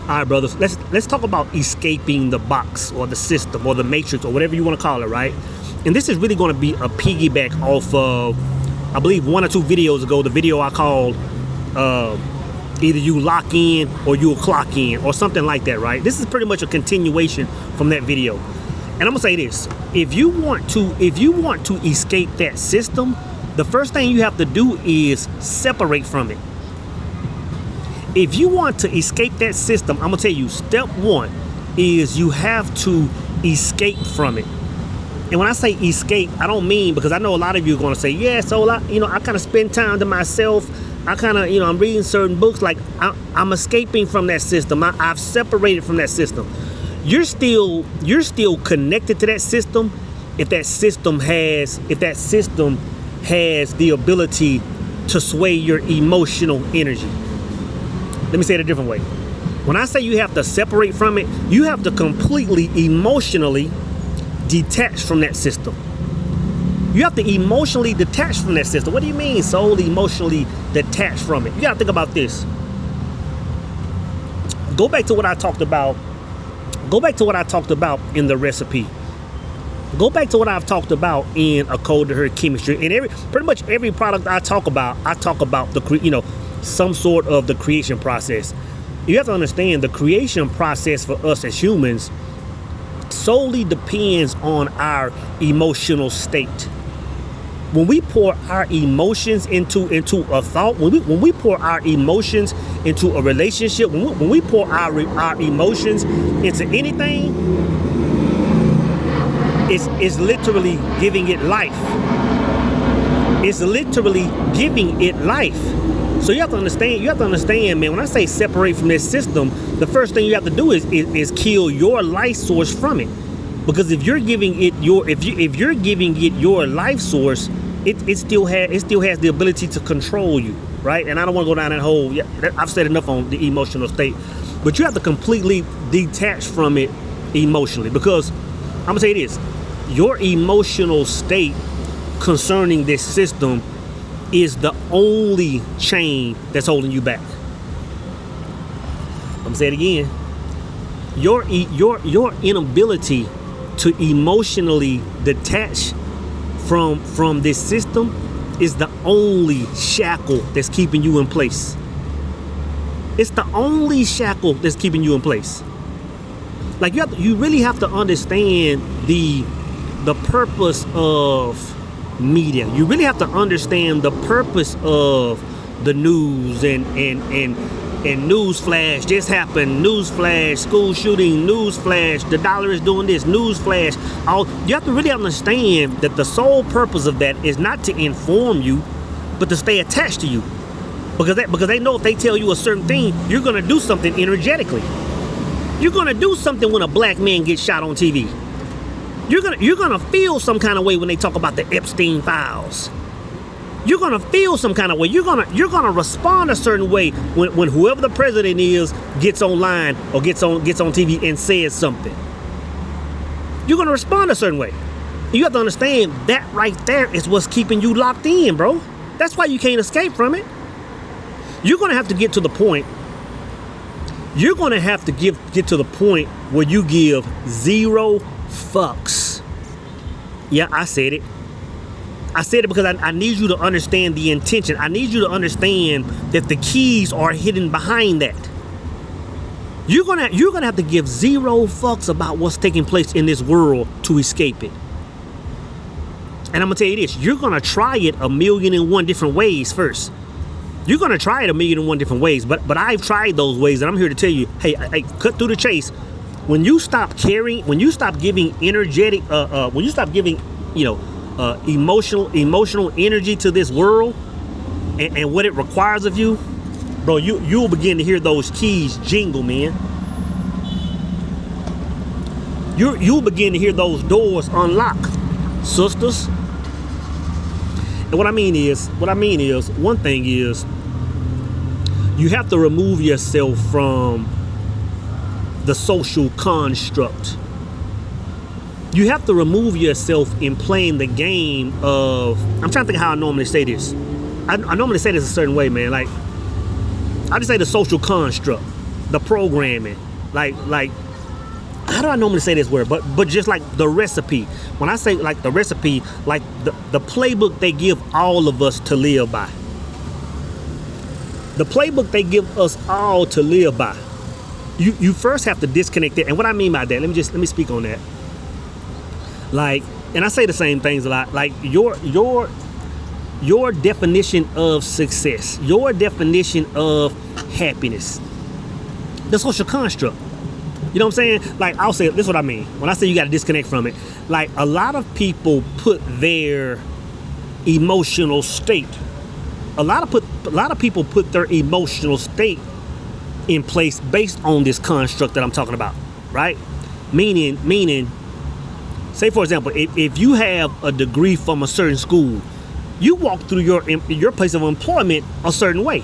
All right, brothers, let's talk about escaping the box or the system or the matrix or whatever you want to call it, right? And this is really going to be a piggyback off of, I believe, 1 or 2 videos ago, the video I called either you lock in or you'll clock in or something like that, right? This is pretty much a continuation from that video. And I'm gonna say this: if you want to escape that system, the first thing you have to do is separate from it. If you want to escape that system, I'm gonna tell you, step 1 is you have to escape from it. And when I say escape, I don't mean, because I know a lot of you are gonna say, yeah, so I kind of spend time to myself. I kind of, I'm reading certain books, like I'm escaping from that system. I've separated from that system. You're still connected to that system if that system has the ability to sway your emotional energy. Let me say it a different way. When I say you have to separate from it, you have to completely emotionally detach from that system. You have to emotionally detach from that system. What do you mean, soul? Emotionally detached from it? You got to think about this. Go back to what I talked about. Go back to what I talked about in the recipe. Go back to what I've talked about in A Code to Her Chemistry. And pretty much every product I talk about the some sort of the creation process. You have to understand the creation process for us as humans solely depends on our emotional state. When we pour our emotions into a thought, when we pour our emotions into a relationship, when we pour our emotions into anything, it's literally giving it life. It's literally giving it life. So you have to understand, man, when I say separate from this system, the first thing you have to do is kill your life source from it. Because if you're giving it your life source, it still has the ability to control you, right? And I don't want to go down that hole. Yeah, I've said enough on the emotional state, but you have to completely detach from it emotionally. Because I'm gonna say this: your emotional state concerning this system is the only chain that's holding you back. I'm gonna say it again. Your inability to emotionally detach from this system is the only shackle that's keeping you in place. It's the only shackle that's keeping you in place. Like you really have to understand the purpose of media. You really have to understand the purpose of the news and news flash, this happened, news flash, school shooting, news flash, the dollar is doing this, news flash. You have to really understand that the sole purpose of that is not to inform you, but to stay attached to you. Because they know if they tell you a certain thing, you're gonna do something energetically. You're gonna do something when a black man gets shot on TV. You're gonna feel some kind of way when they talk about the Epstein files. You're gonna feel some kind of way. You're gonna respond a certain way when whoever the president is gets online or gets on TV and says something. You're gonna respond a certain way. You have to understand that right there is what's keeping you locked in, bro. That's why you can't escape from it. You're gonna have to get to the point. You're gonna have to get to the point where you give 0 fucks. Yeah, I said it. I said it because I need you to understand the intention. I need you to understand that the keys are hidden behind that. You're gonna have to give 0 fucks about what's taking place in this world to escape it. And I'm gonna tell you this: you're gonna try it 1,000,001 different ways first. You're gonna try it 1,000,001 different ways, but I've tried those ways, and I'm here to tell you, hey, cut through the chase. When you stop caring, when you stop giving energetic, when you stop giving, emotional energy to this world and what it requires of you, bro, you'll begin to hear those keys jingle, man. You'll begin to hear those doors unlock, sisters. And what I mean is, one thing is, you have to remove yourself from the social construct. You have to remove yourself in playing the game of, I'm trying to think of how I normally say this. I normally say this a certain way, man. Like, I just say the social construct. the programming, like how do I normally say this word? But just like the recipe. When I say like the recipe, like the playbook they give all of us to live by. The playbook they give us all to live by. You first have to disconnect it. And what I mean by that, let me speak on that. Like, and I say the same things a lot. Like your definition of success, your definition of happiness, the social construct. You know what I'm saying? Like, I'll say, this is what I mean. When I say you got to disconnect from it, like a lot of people put their emotional state, a lot of people put their emotional state in place based on this construct that I'm talking about, right? Meaning, say for example, if you have a degree from a certain school, you walk through your place of employment a certain way.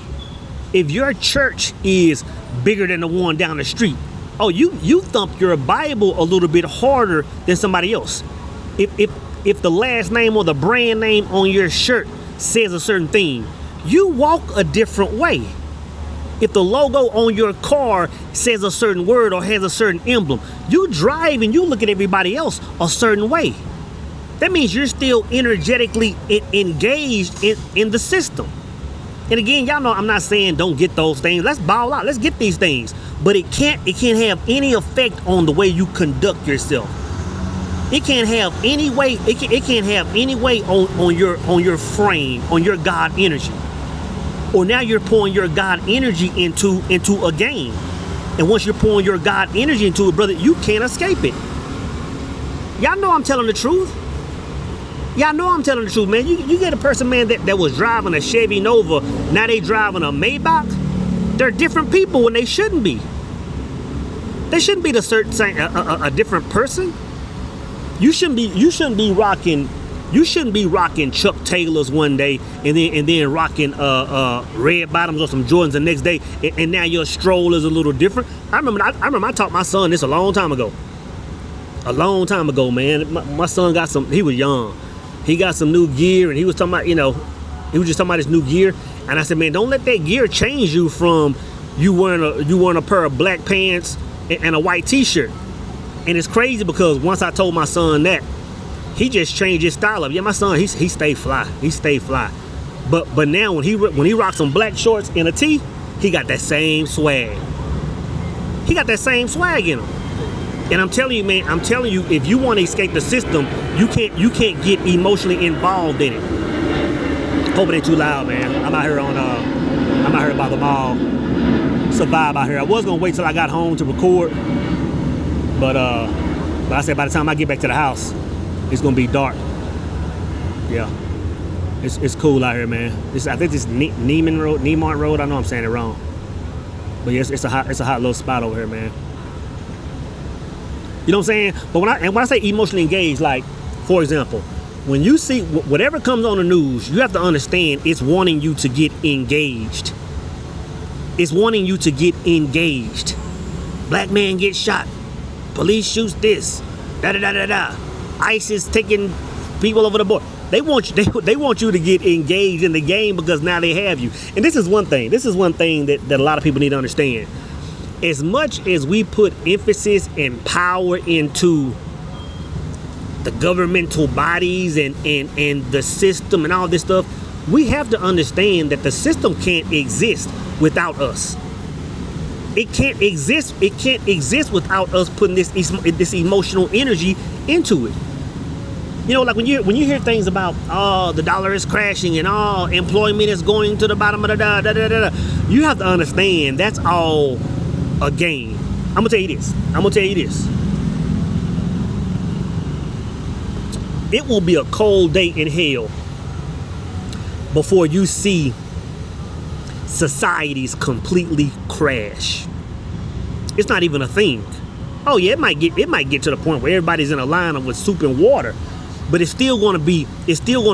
If your church is bigger than the one down the street, oh, you thump your Bible a little bit harder than somebody else. If the last name or the brand name on your shirt says a certain thing, you walk a different way. If the logo on your car says a certain word or has a certain emblem, you drive and you look at everybody else a certain way. That means you're still energetically engaged in the system. And again, y'all know I'm not saying don't get those things. Let's ball out. Let's get these things. But it can't have any effect on the way you conduct yourself. It can't have any way. It can't have any way on your frame, on your God energy. Or now you're pouring your God energy into a game. And once you're pouring your God energy into it, brother, you can't escape it. Y'all know I'm telling the truth. Y'all know I'm telling the truth, man. You get a person, man, that was driving a Chevy Nova, now they driving a Maybach. They're different people when they shouldn't be. They shouldn't be a different person. You shouldn't be rocking Chuck Taylors one day and then rocking red bottoms or some Jordans the next day, and now your stroll is a little different. I remember I taught my son this a long time ago. A long time ago, man. My son got he was young. He got some new gear, and he was talking about, he was just talking about his new gear. And I said, man, don't let that gear change you from you wearing a pair of black pants and a white t-shirt. And it's crazy because once I told my son that, he just changed his style up. Yeah, my son, he stayed fly. He stayed fly. But now when he rocks some black shorts and a tee, he got that same swag. He got that same swag in him. And I'm telling you, man, if you want to escape the system, you can't get emotionally involved in it. Hope it ain't too loud, man. I'm out here by the mall. It's a vibe out here. I was gonna wait till I got home to record, but I said by the time I get back to the house, it's gonna be dark. Yeah, it's cool out here, man. I think this Niemont Road. I know I'm saying it wrong, but yes, it's a hot little spot over here, man. You know what I'm saying? But when I say emotionally engaged, like, for example, when you see whatever comes on the news, you have to understand it's wanting you to get engaged. It's wanting you to get engaged. Black man gets shot. Police shoots this. Da-da-da-da-da. ISIS taking people over the border. They want you to get engaged in the game because now they have you. And this is one thing that a lot of people need to understand. As much as we put emphasis and power into the governmental bodies and the system and all this stuff, we have to understand that the system can't exist without us. It can't exist without us putting this emotional energy into it. You know, like when you hear things about, oh, the dollar is crashing and oh, employment is going to the bottom of the da. You have to understand that's all a game. I'm gonna tell you this. It will be a cold day in hell before you see societies completely crash. It's not even a thing. Oh yeah, it might get to the point where everybody's in a line with soup and water, but it's still going to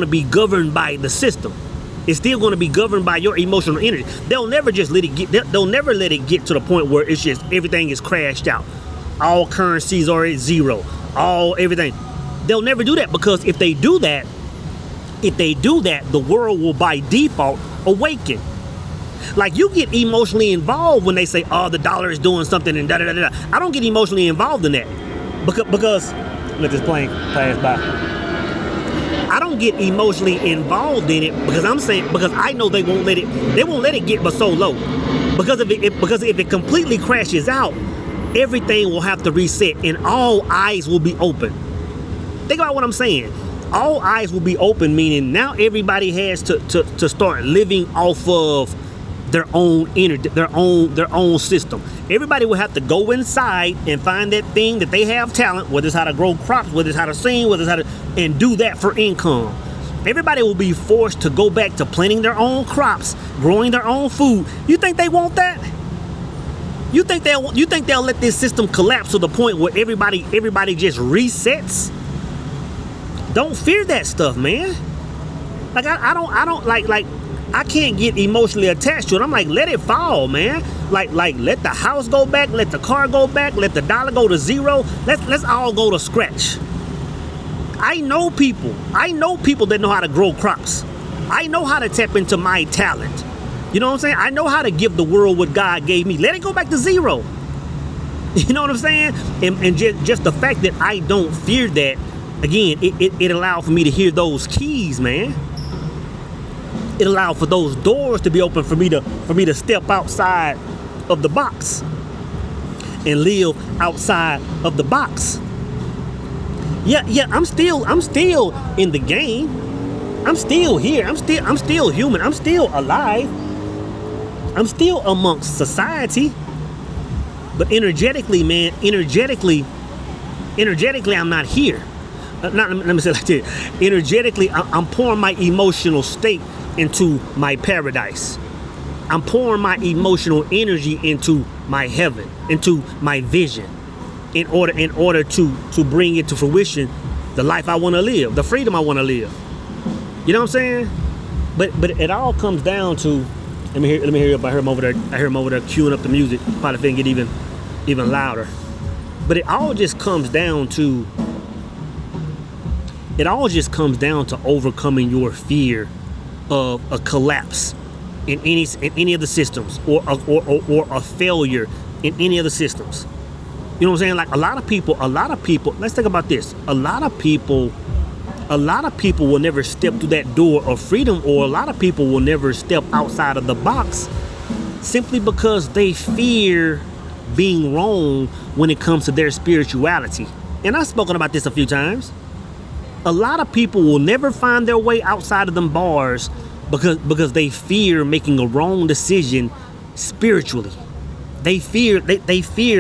be governed by the system. It's still going to be governed by your emotional energy. They'll never let it get to the point where it's just everything is crashed out. All currencies are at zero. Everything. They'll never do that, because if they do that, the world will by default awaken. Like, you get emotionally involved when they say, oh, the dollar is doing something and da-da-da-da. I don't get emotionally involved in that. Because let this plane pass by. I don't get emotionally involved in it because I know they won't let it get but so low. Because if it completely crashes out, everything will have to reset and all eyes will be open. Think about what I'm saying. All eyes will be open, meaning now everybody has to start living off of their own their own system. Everybody will have to go inside and find that thing that they have talent, whether it's how to grow crops, whether it's how to sing, whether it's how to, and do that for income. Everybody will be forced to go back to planting their own crops, growing their own food. You think they want that? You think they'll let this system collapse to the point where everybody just resets? Don't fear that stuff, man. Like I don't like I can't get emotionally attached to it. I'm like, let it fall, man. Like let the house go back, let the car go back, let the dollar go to zero. Let's all go to scratch. I know people that know how to grow crops. I know how to tap into my talent. You know what I'm saying? I know how to give the world what God gave me. Let it go back to zero. You know what I'm saying? And just the fact that I don't fear that, again, it allowed for me to hear those keys, man. It allowed for those doors to be open for me to step outside of the box and live outside of the box. Yeah, I'm still in the game. I'm still here. I'm still human. I'm still alive. I'm still amongst society. But energetically, man, energetically, I'm not here. Let me say it like this. Energetically, I'm pouring my emotional state into my paradise. I'm pouring my emotional energy into my heaven, into my vision, in order to bring it to fruition, the life I want to live, the freedom I want to live. You know what I'm saying? But it all comes down to, let me hear up. I hear him over there queuing up the music. Probably finna get even louder. But it all just comes down to overcoming your fear of a collapse in any of the systems, or a failure in any of the systems. You know what I'm saying? Like a lot of people, let's think about this. A lot of people will never step through that door of freedom, or a lot of people will never step outside of the box simply because they fear being wrong when it comes to their spirituality. And I've spoken about this a few times. A lot of people will never find their way outside of them bars because they fear making a wrong decision spiritually. They fear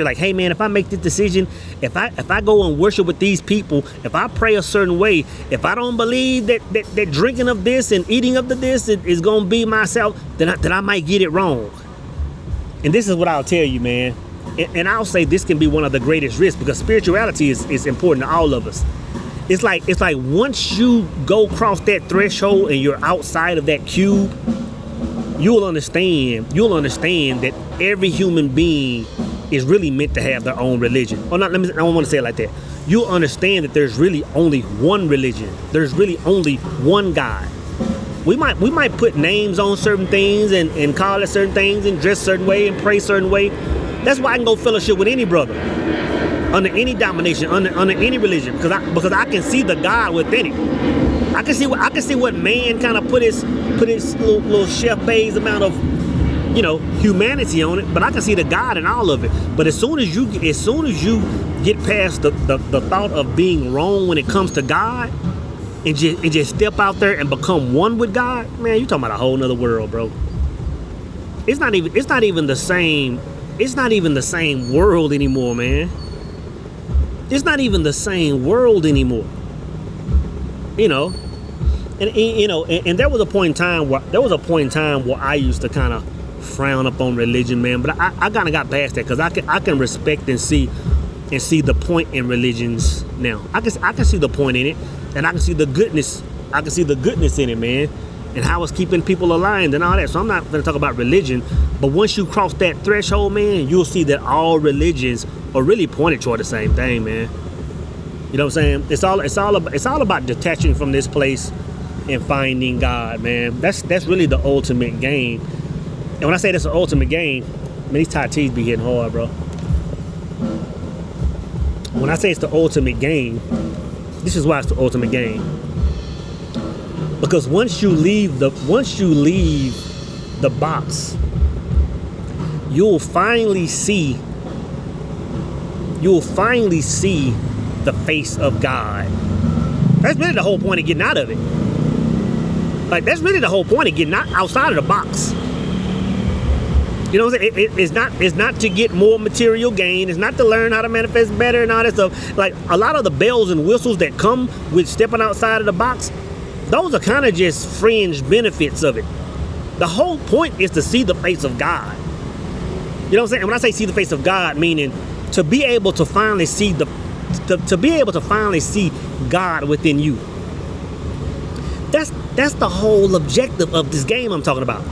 like, hey man, if I make this decision, if I go and worship with these people, if I pray a certain way, if I don't believe that drinking of this and eating of this is gonna be myself, then I might get it wrong. And this is what I'll tell you, man. And I'll say this can be one of the greatest risks, because spirituality is important to all of us. It's like once you go across that threshold and you're outside of that cube, you'll understand that every human being is really meant to have their own religion. Or not, I don't want to say it like that. You'll understand that there's really only one religion. There's really only one God. We might put names on certain things and call it certain things and dress a certain way and pray a certain way. That's why I can go fellowship with any brother, under any domination, under any religion, because I can see the God within it. I can see what man kind of put his little chef Bay's amount of, humanity on it, but I can see the God in all of it. But as soon as you get past the thought of being wrong when it comes to God, and just step out there and become one with God, man, you're talking about a whole nother world, bro. It's not even the same. It's not even the same world anymore, man. It's not even the same world anymore. And there was a point in time where I used to kind of frown upon religion, man. But I kind of got past that, because I can respect and see the point in religions now. I can see the point in it, and I can see the goodness. I can see the goodness in it, man, and how it's keeping people aligned and all that. So I'm not going to talk about religion, but once you cross that threshold, man, you'll see that all religions are really pointed toward the same thing, man. You know what I'm saying? It's all about detaching from this place and finding God, man. That's really the ultimate game. And when I say this is the ultimate game, man, these Thai teas be hitting hard, bro. When I say it's the ultimate game, this is why it's the ultimate game. Because once you leave the box, you'll finally see the face of God. That's really the whole point of getting out of it. Like, that's really the whole point of getting outside of the box. You know what I'm saying? It's not to get more material gain. It's not to learn how to manifest better and all that stuff. Like, a lot of the bells and whistles that come with stepping outside of the box, those are kind of just fringe benefits of it. The whole point is to see the face of God. You know what I'm saying? And when I say see the face of God, meaning to be able to finally see God within you. That's the whole objective of this game I'm talking about.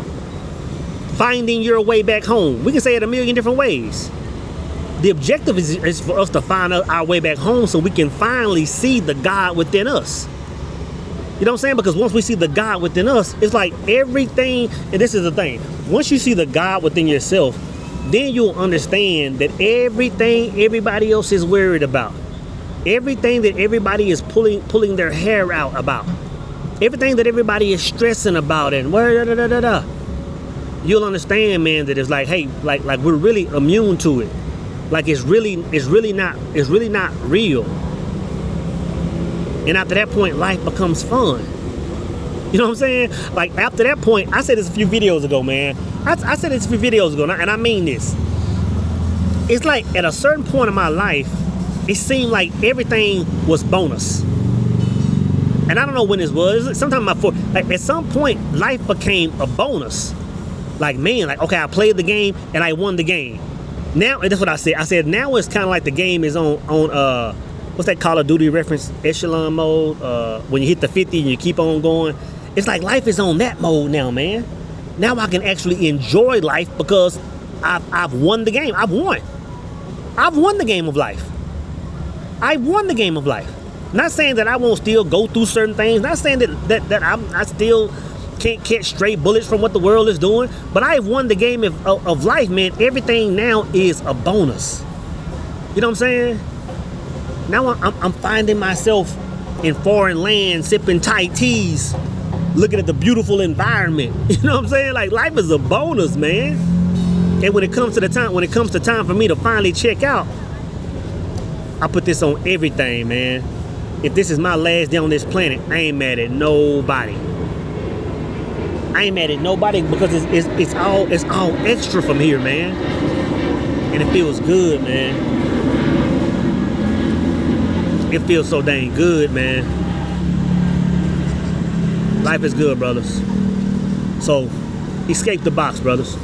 Finding your way back home. We can say it a million different ways. The objective is for us to find our way back home so we can finally see the God within us. You know what I'm saying? Because once we see the God within us, it's like everything, and this is the thing, once you see the God within yourself, then you'll understand that everything everybody else is worried about, everything that everybody is pulling their hair out about, everything that everybody is stressing about and you'll understand, man, that it's like, hey, like we're really immune to it. Like it's really not real. And after that point, life becomes fun. You know what I'm saying? Like, after that point, I said this a few videos ago, man. I said this a few videos ago, and I mean this. It's like at a certain point in my life, it seemed like everything was bonus. And I don't know when this was. Sometime like at some point, life became a bonus. Like, man, like, okay, I played the game and I won the game. Now, and that's what I said. I said now it's kind of like the game is on what's that Call of Duty reference? Echelon mode. When you hit the 50 and you keep on going. It's like life is on that mode now, man. Now I can actually enjoy life because I've won the game. I've won the game of life. I won the game of life. Not saying that I won't still go through certain things. Not saying that I still can't catch straight bullets from what the world is doing. But I've won the game of life, man. Everything now is a bonus. You know what I'm saying? Now I'm finding myself in foreign lands, sipping Thai teas, looking at the beautiful environment. You know what I'm saying? Like, life is a bonus, man. And when it comes to time for me to finally check out, I put this on everything, man. If this is my last day on this planet, I ain't mad at nobody. I ain't mad at nobody because it's all extra from here, man. And it feels good, man. It feels so dang good, man. Life is good, brothers. So, escape the box, brothers.